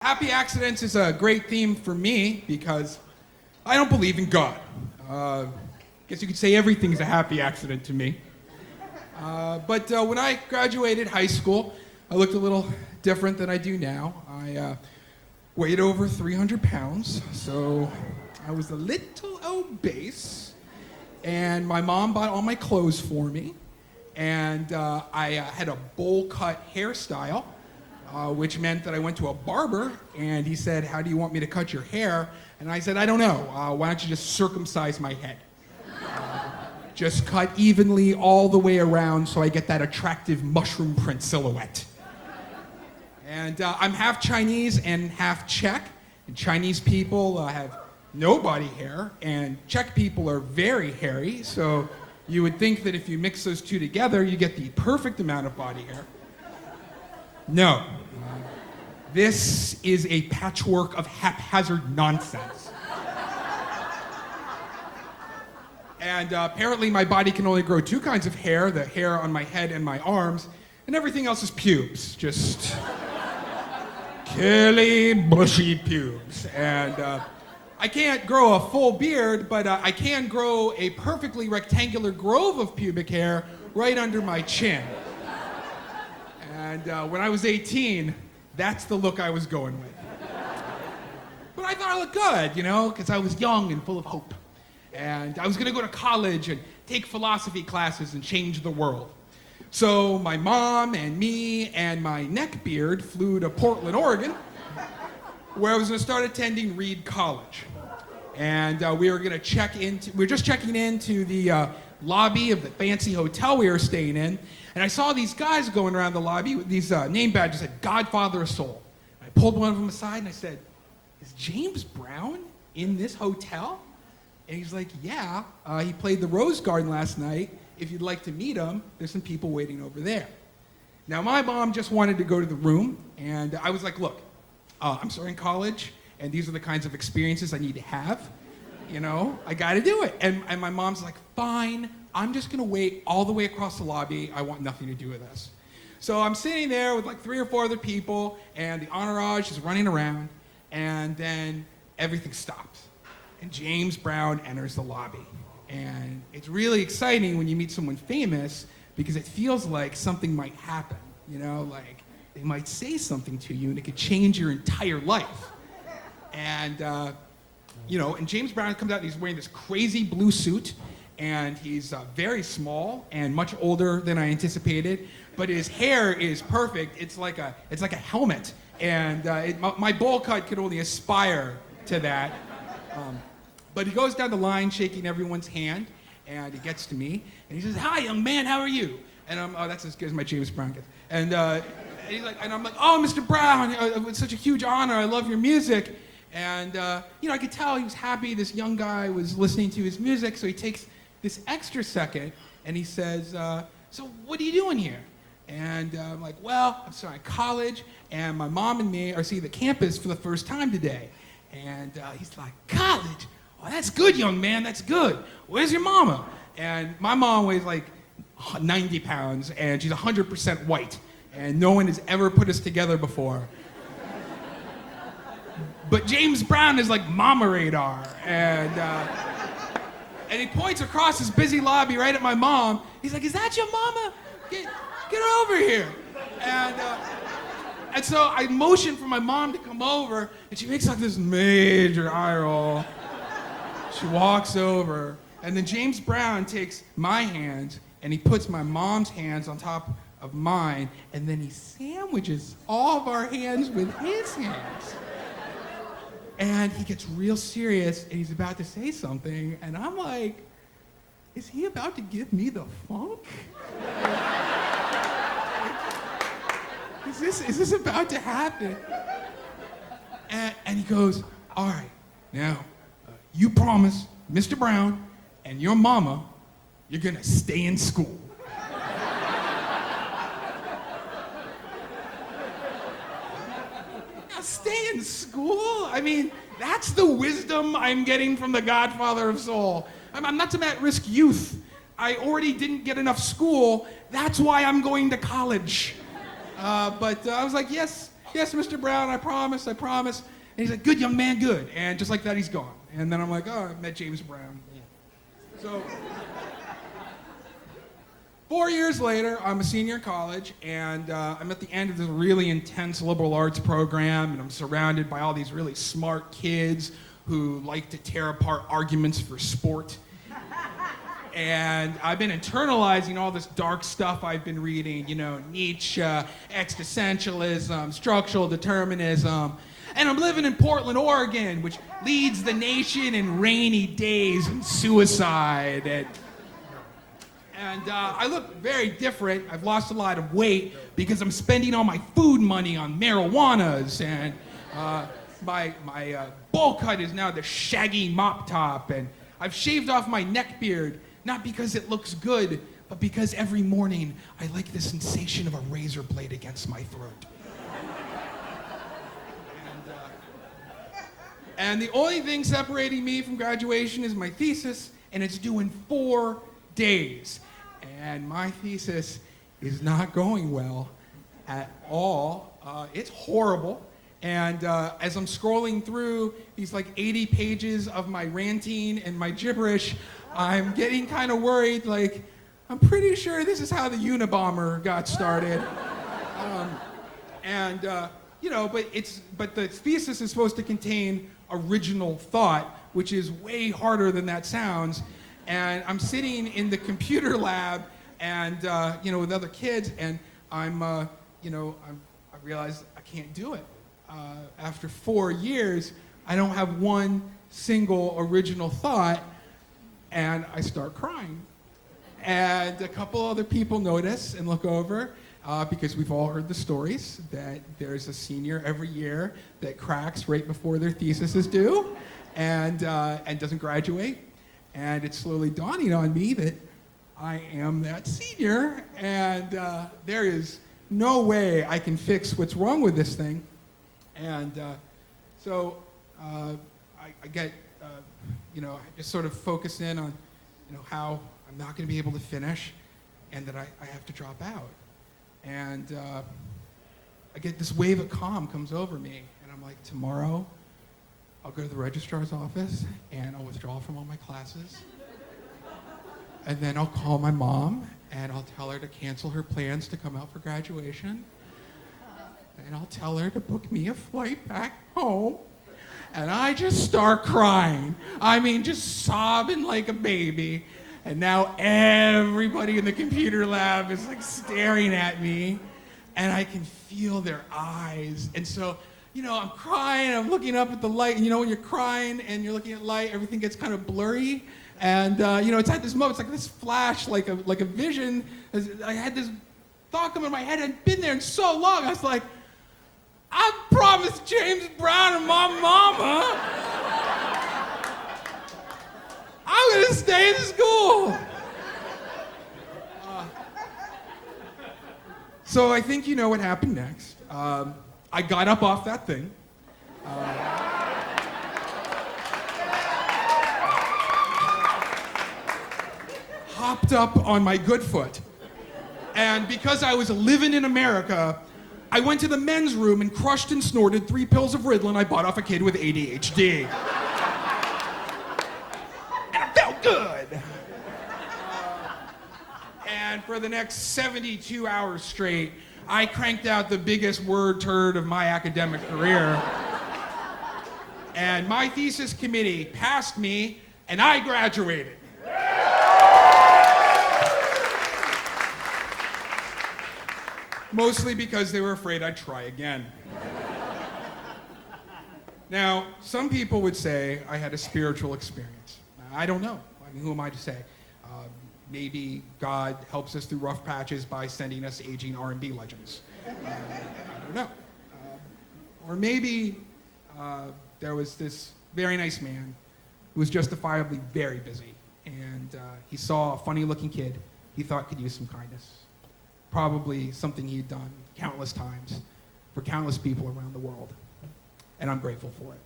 Happy accidents is a great theme for me because I don't believe in God. Guess you could say everything's a happy accident to me. But when I graduated high school, I looked a little different than I do now. I weighed over 300 pounds, so I was a little obese. And my mom bought all my clothes for me. And I had a bowl-cut hairstyle. Which meant that I went to a barber, and he said, "How do you want me to cut your hair?" And I said, "I don't know. Why don't you just circumcise my head? Just cut evenly all the way around so I get that attractive mushroom print silhouette." And I'm half Chinese and half Czech. And Chinese people have no body hair, and Czech people are very hairy, so you would think that if you mix those two together, you get the perfect amount of body hair. No. This is a patchwork of haphazard nonsense. And apparently my body can only grow two kinds of hair, the hair on my head and my arms, and everything else is pubes. Just curly, bushy pubes. And I can't grow a full beard, but I can grow a perfectly rectangular grove of pubic hair right under my chin. And when I was 18, that's the look I was going with. But I thought I looked good, because I was young and full of hope. And I was going to go to college and take philosophy classes and change the world. So my mom and me and my neckbeard flew to Portland, Oregon, where I was going to start attending Reed College. And we were just checking into the lobby of the fancy hotel we were staying in. And I saw these guys going around the lobby with these name badges that said Godfather of Soul. I pulled one of them aside and I said, "Is James Brown in this hotel?" And he's like, "Yeah, he played the Rose Garden last night. If you'd like to meet him, there's some people waiting over there." Now, my mom just wanted to go to the room, and I was like, "Look, I'm starting college, and these are the kinds of experiences I need to have. I got to do it." And my mom's like, "Fine, I'm just going to wait all the way across the lobby. I want nothing to do with this." So I'm sitting there with like 3 or 4 other people, and the entourage is running around, and then everything stops. And James Brown enters the lobby. And it's really exciting when you meet someone famous because it feels like something might happen, like they might say something to you and it could change your entire life. And, and James Brown comes out and he's wearing this crazy blue suit. And he's very small and much older than I anticipated, but his hair is perfect. It's like a helmet, and my bowl cut could only aspire to that. But he goes down the line, shaking everyone's hand, and he gets to me, and he says, "Hi, young man, how are you?" And that's as good as my James Brown gets. And he's like, and I'm like, "Oh, Mr. Brown, it's such a huge honor. I love your music." And I could tell he was happy. This young guy was listening to his music, so he takes this extra second, and he says, "So what are you doing here?" And I'm like, "Well, I'm starting college, and my mom and me are seeing the campus for the first time today." And he's like, "College? Oh, that's good, young man, that's good. Where's your mama?" And my mom weighs like 90 pounds, and she's 100% white, and no one has ever put us together before. But James Brown is like mama radar, and he points across this busy lobby right at my mom. He's like, "Is that your mama? Get her over here." And so I motion for my mom to come over, and she makes like this major eye roll. She walks over, and then James Brown takes my hands, and he puts my mom's hands on top of mine, and then he sandwiches all of our hands with his hands. And he gets real serious, and he's about to say something, and I'm like, is he about to give me the funk? Is this about to happen? And he goes, "All right, now, you promise Mr. Brown and your mama you're gonna stay in school." Stay in school? I mean, that's the wisdom I'm getting from the Godfather of Soul. I'm not some at-risk youth. I already didn't get enough school. That's why I'm going to college. But I was like, yes, yes, Mr. Brown, I promise, I promise. And he's like, good, young man, good. And just like that, he's gone. And then I'm like, oh, I met James Brown. Yeah. So 4 years later, I'm a senior in college, and I'm at the end of this really intense liberal arts program, and I'm surrounded by all these really smart kids who like to tear apart arguments for sport. And I've been internalizing all this dark stuff I've been reading, you know, Nietzsche, existentialism, structural determinism. And I'm living in Portland, Oregon, which leads the nation in rainy days and suicide. And I look very different. I've lost a lot of weight because I'm spending all my food money on marijuanas. And my bowl cut is now the shaggy mop top. And I've shaved off my neck beard, not because it looks good, but because every morning I like the sensation of a razor blade against my throat. And the only thing separating me from graduation is my thesis, and it's due in 4 days. And my thesis is not going well at all. It's horrible. And as I'm scrolling through these like 80 pages of my ranting and my gibberish, I'm getting kind of worried, like, I'm pretty sure this is how the Unabomber got started. You know, but the thesis is supposed to contain original thought, which is way harder than that sounds. And I'm sitting in the computer lab and, you know, with other kids, and I realize I can't do it. After 4 years, I don't have one single original thought, and I start crying. And a couple other people notice and look over, because we've all heard the stories that there's a senior every year that cracks right before their thesis is due and doesn't graduate. And it's slowly dawning on me that I am that senior, and there is no way I can fix what's wrong with this thing. And so I get, you know, I just sort of focus in on, you know, how I'm not going to be able to finish and that I have to drop out. And I get this wave of calm comes over me, and I'm like, tomorrow I'll go to the registrar's office and I'll withdraw from all my classes. And then I'll call my mom and I'll tell her to cancel her plans to come out for graduation. And I'll tell her to book me a flight back home. And I just start crying. I mean, just sobbing like a baby. And now everybody in the computer lab is like staring at me, and I can feel their eyes. And so, you know, I'm crying, I'm looking up at the light, and you know, when you're crying and you're looking at light, everything gets kind of blurry. And you know, it's at this moment, it's like this flash, like a vision. I had this thought come in my head. I'd been there in so long. I was like, I promised James Brown and my mama I'm gonna stay in school. So I think you know what happened next. I got up off that thing. Hopped up on my good foot. And because I was living in America, I went to the men's room and crushed and snorted 3 pills of Ritalin I bought off a kid with ADHD. And it felt good. And for the next 72 hours straight, I cranked out the biggest word turd of my academic career. And my thesis committee passed me, and I graduated. Mostly because they were afraid I'd try again. Now, some people would say I had a spiritual experience. I don't know. I mean, who am I to say? Maybe God helps us through rough patches by sending us aging R&B legends. I don't know. Or maybe there was this very nice man who was justifiably very busy, and he saw a funny-looking kid he thought could use some kindness. Probably something he'd done countless times for countless people around the world. And I'm grateful for it.